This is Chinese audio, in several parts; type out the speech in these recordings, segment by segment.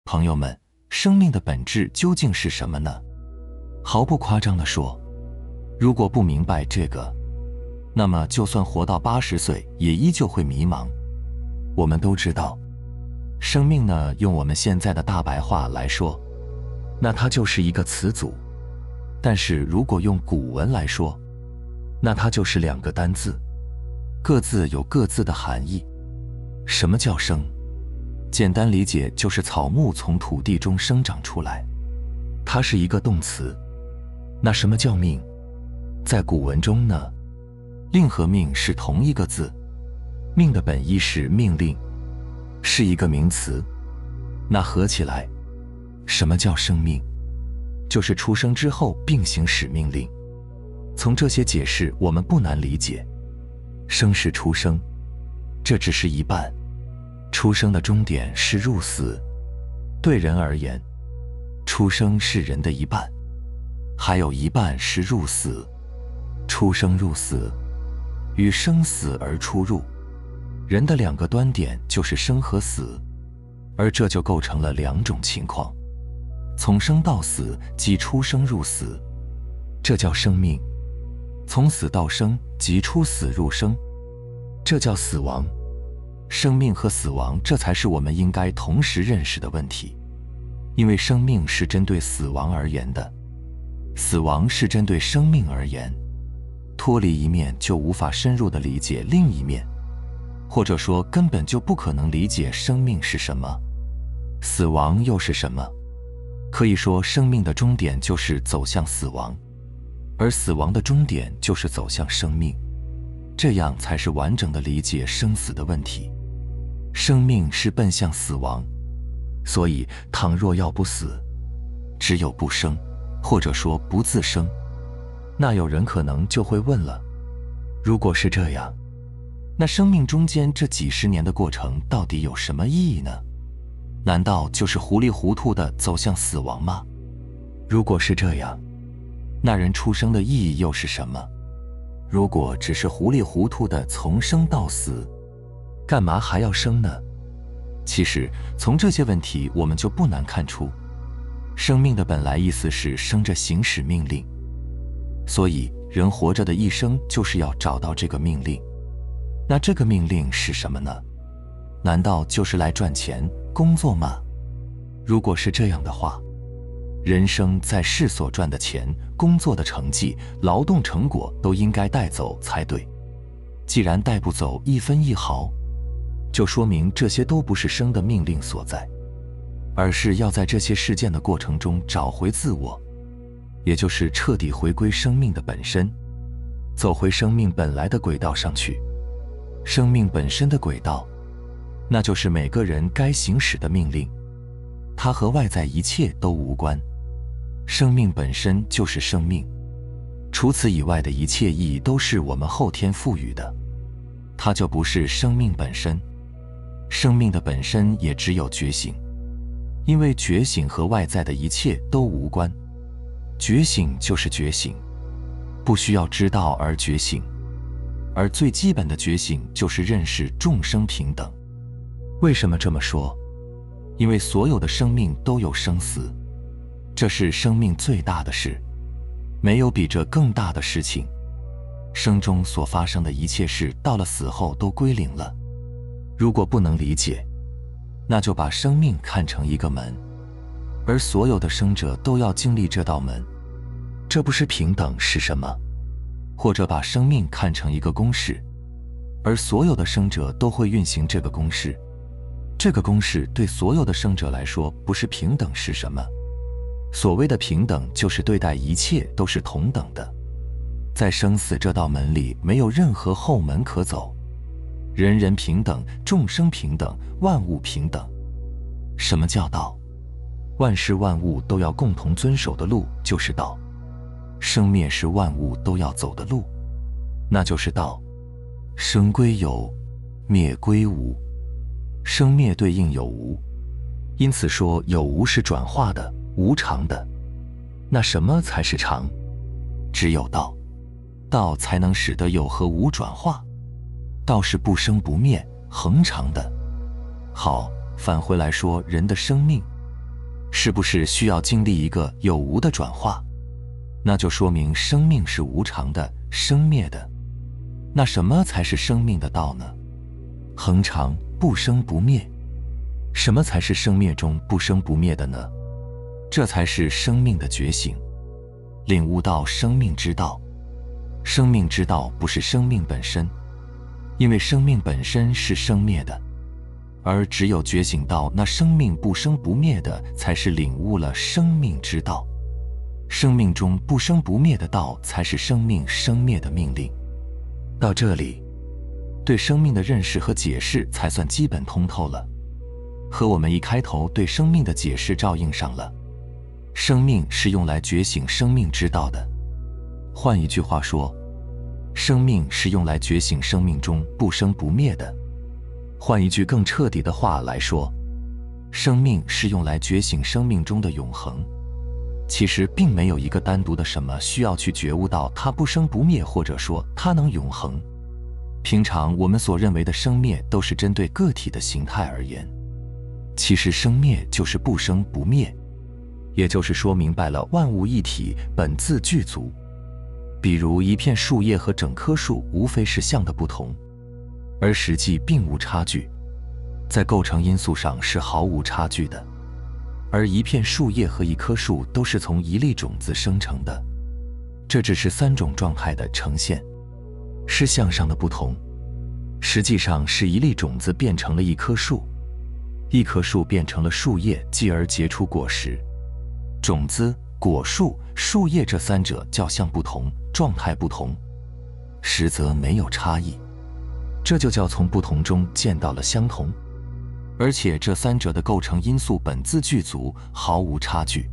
朋友们，生命的本质究竟是什么呢？毫不夸张地说，如果不明白这个，那么就算活到80岁，也依旧会迷茫。我们都知道，生命呢，用我们现在的大白话来说，那它就是一个词组。但是如果用古文来说，那它就是2个单字，各自有各自的含义。什么叫生？简单理解就是草木从土地中生长出来，它是一个动词。那什么叫命？在古文中呢，令和命是同一个字，命的本意是命令，是一个名词。那合起来，什么叫生命？就是出生之后并行使命令。从这些解释我们不难理解，生是出生，这只是一半，出生的终点是入死。对人而言，出生是人的一半，还有一半是入死。出生入死，与生死而出入，人的2个端点就是生和死，而这就构成了2种情况。从生到死即出生入死，这叫生命；从死到生即出死入生，这叫死亡。生命和死亡，这才是我们应该同时认识的问题。因为生命是针对死亡而言的，死亡是针对生命而言。脱离一面就无法深入地理解另一面，或者说根本就不可能理解生命是什么，死亡又是什么。可以说生命的终点就是走向死亡，而死亡的终点就是走向生命，这样才是完整的理解生死的问题。生命是奔向死亡，所以倘若要不死，只有不生，或者说不自生。那有人可能就会问了，如果是这样，那生命中间这几十年的过程到底有什么意义呢？难道就是糊里糊涂地走向死亡吗？如果是这样，那人出生的意义又是什么？如果只是糊里糊涂地从生到死，干嘛还要生呢？其实从这些问题我们就不难看出，生命的本来意思是生着行使命令，所以人活着的一生就是要找到这个命令。那这个命令是什么呢？难道就是来赚钱工作吗？如果是这样的话，人生在世所赚的钱、工作的成绩、劳动成果都应该带走才对。既然带不走1分1毫，就说明这些都不是生的命令所在，而是要在这些事件的过程中找回自我，也就是彻底回归生命的本身，走回生命本来的轨道上去。生命本身的轨道，那就是每个人该行使的命令，它和外在一切都无关。生命本身就是生命，除此以外的一切意义都是我们后天赋予的，它就不是生命本身。生命的本身也只有觉醒，因为觉醒和外在的一切都无关。觉醒就是觉醒，不需要知道而觉醒，而最基本的觉醒就是认识众生平等。为什么这么说？因为所有的生命都有生死，这是生命最大的事，没有比这更大的事情。生中所发生的一切事，到了死后都归零了。如果不能理解，那就把生命看成一个门，而所有的生者都要经历这道门，这不是平等是什么？或者把生命看成一个公式，而所有的生者都会运行这个公式，这个公式对所有的生者来说不是平等是什么？所谓的平等就是对待一切都是同等的，在生死这道门里没有任何后门可走，人人平等，众生平等，万物平等。什么叫道？万事万物都要共同遵守的路就是道，生灭是万物都要走的路，那就是道。生归有，灭归无，生灭对应有无，因此说有无是转化的，无常的。那什么才是常？只有道，道才能使得有和无转化，道是不生不灭，恒常的。好，返回来说人的生命，是不是需要经历一个有无的转化？那就说明生命是无常的、生灭的。那什么才是生命的道呢？恒常，不生不灭。什么才是生灭中不生不灭的呢？这才是生命的觉醒，领悟到生命之道。生命之道不是生命本身，因为生命本身是生灭的，而只有觉醒到那生命不生不灭的，才是领悟了生命之道。生命中不生不灭的道，才是生命生灭的命令。到这里，对生命的认识和解释才算基本通透了，和我们一开头对生命的解释照应上了。生命是用来觉醒生命之道的。换一句话说，生命是用来觉醒生命中不生不灭的。换一句更彻底的话来说，生命是用来觉醒生命中的永恒。其实并没有一个单独的什么需要去觉悟到它不生不灭，或者说它能永恒。平常我们所认为的生灭都是针对个体的形态而言，其实生灭就是不生不灭，也就是说明白了万物一体，本自具足。比如一片树叶和整棵树无非是相的不同，而实际并无差距，在构成因素上是毫无差距的。而一片树叶和一棵树都是从一粒种子生成的，这只是三种状态的呈现，是相上的不同，实际上是一粒种子变成了一棵树，一棵树变成了树叶，继而结出果实。种子、果树、树叶这三者较相不同，状态不同，实则没有差异，这就叫从不同中见到了相同。而且这三者的构成因素本自具足，毫无差距，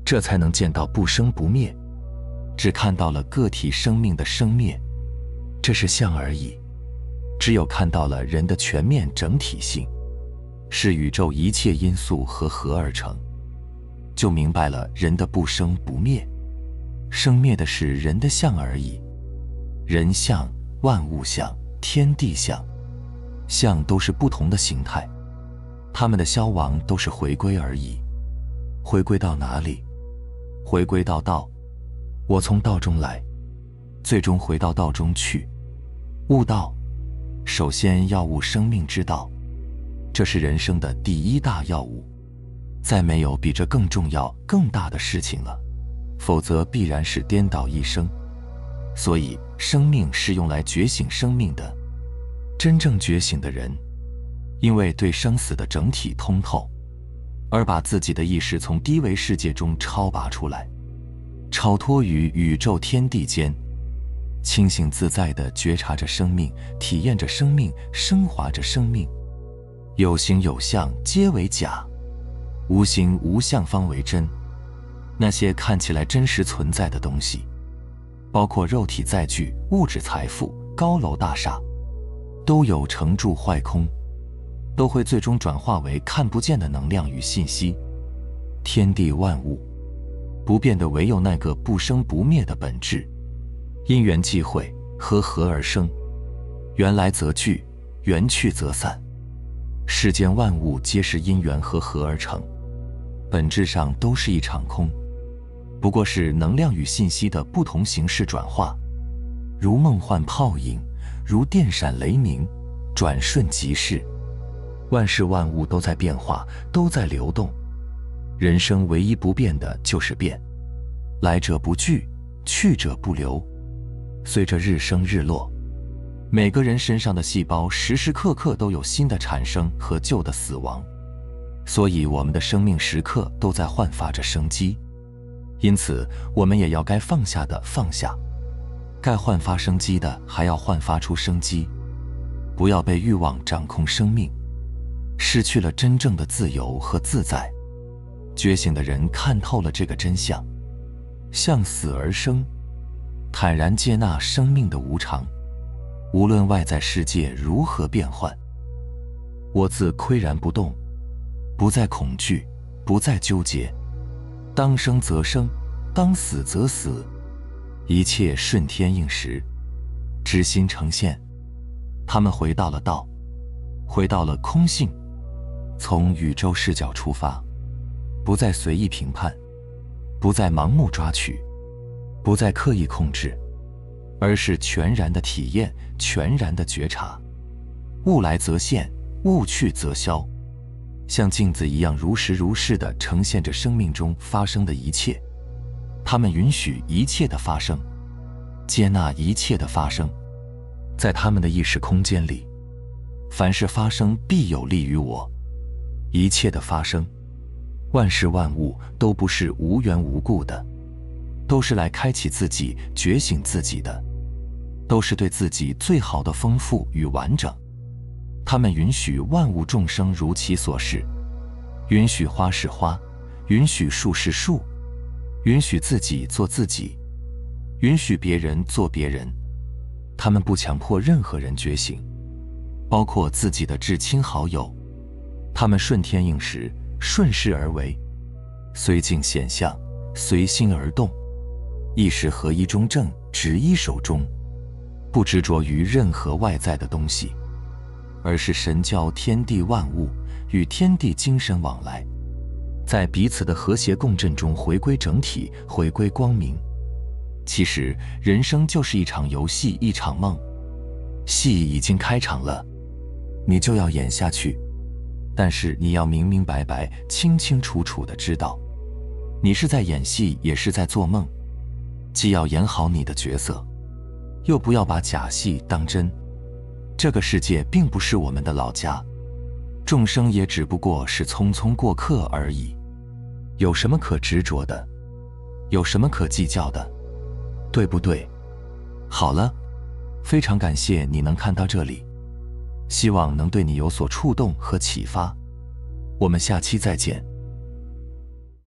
这才能见到不生不灭，只看到了个体生命的生灭，这是相而已。只有看到了人的全面整体性，是宇宙一切因素和合而成，就明白了人的不生不灭，生灭的是人的相而已。人相、万物相、天地相，相都是不同的形态，它们的消亡都是回归而已。回归到哪里？回归到道。我从道中来，最终回到道中去。悟道，首先要悟生命之道，这是人生的第一大要务，再没有比这更重要、更大的事情了，否则必然是颠倒一生。所以，生命是用来觉醒生命的。真正觉醒的人，因为对生死的整体通透，而把自己的意识从低维世界中超拔出来，超脱于宇宙天地间，清醒自在地觉察着生命，体验着生命，升华着生命。有形有相皆为假，无形无相方为真。那些看起来真实存在的东西，包括肉体载具、物质财富、高楼大厦，都有成住坏空，都会最终转化为看不见的能量与信息。天地万物，不变的唯有那个不生不灭的本质。因缘际会，和合而生，缘来则聚，缘去则散。世间万物皆是因缘和合而成，本质上都是一场空，不过是能量与信息的不同形式转化，如梦幻泡影，如电闪雷鸣，转瞬即逝。万事万物都在变化，都在流动。人生唯一不变的就是变，来者不拒，去者不留，随着日升日落。每个人身上的细胞时时刻刻都有新的产生和旧的死亡，所以我们的生命时刻都在焕发着生机。因此我们也要该放下的放下，该焕发生机的还要焕发出生机。不要被欲望掌控生命，失去了真正的自由和自在。觉醒的人看透了这个真相，向死而生，坦然接纳生命的无常，无论外在世界如何变幻，我自岿然不动，不再恐惧，不再纠结。当生则生，当死则死，一切顺天应时，知心呈现。他们回到了道，回到了空性，从宇宙视角出发，不再随意评判，不再盲目抓取，不再刻意控制，而是全然的体验，全然的觉察。物来则现，物去则消，像镜子一样如实如是地呈现着生命中发生的一切。他们允许一切的发生，接纳一切的发生。在他们的意识空间里，凡是发生必有利于我。一切的发生，万事万物都不是无缘无故的，都是来开启自己、觉醒自己的，都是对自己最好的丰富与完整。他们允许万物众生如其所是，允许花是花，允许树是树，允许自己做自己，允许别人做别人。他们不强迫任何人觉醒，包括自己的至亲好友。他们顺天应时，顺势而为，随境显象，随心而动，意识合一中正，执一手中，不执着于任何外在的东西，而是神交天地万物，与天地精神往来，在彼此的和谐共振中回归整体，回归光明。其实人生就是一场游戏，一场梦，戏已经开场了，你就要演下去。但是你要明明白白、清清楚楚地知道，你是在演戏，也是在做梦。既要演好你的角色，又不要把假戏当真。这个世界并不是我们的老家，众生也只不过是匆匆过客而已。有什么可执着的？有什么可计较的？对不对？好了，非常感谢你能看到这里，希望能对你有所触动和启发。我们下期再见。